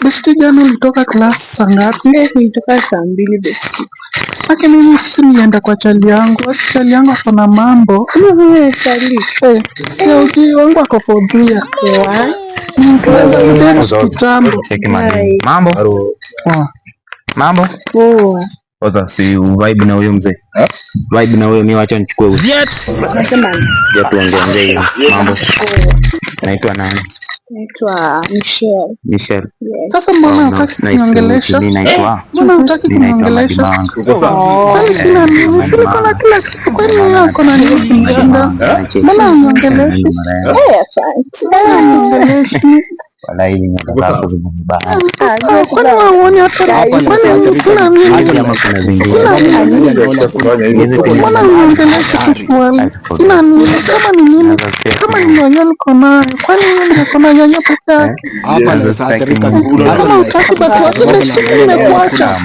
Besti jana ulitoka class saa ngapi? Nilitoka saa 2 besti. Haki mimi siku nienda kwa chali yangu. Chali yangu ako na mambo. Chali. Sio uki wangu ako for 3 years. What? Nikiweza kudate kitambo. Mambo? Mambo? Poa. Oza si vibe na huyo mzee. Vibe na huyo mimi wacha nichukue huyo. Nasema Ya tuongee hiyo. Mambo. Naitwa nani? naitwa Michelle. Michelle. Yes. Sasa mbona hutaki kuniongelesha? Mimi naitwa. Mbona hutaki kuniongelesha? Kwani sina nini? Sina kuna kila kitu. Kwani yako na nini shinda? Mbona uniongelesha? Asante. Mbona uniongelesha? Wala hili nataka kuzungumza bana. Kwani waone hata kwani sina nini? Mbona uniongelesha kiswali? Sina nini? Kama ni nini? Kama ni nyanya niko nayo. Kwani wewe niko na nyanya peke yake? Hapa ni saa terika. Kama utaki basi wasibeshike nimekuacha.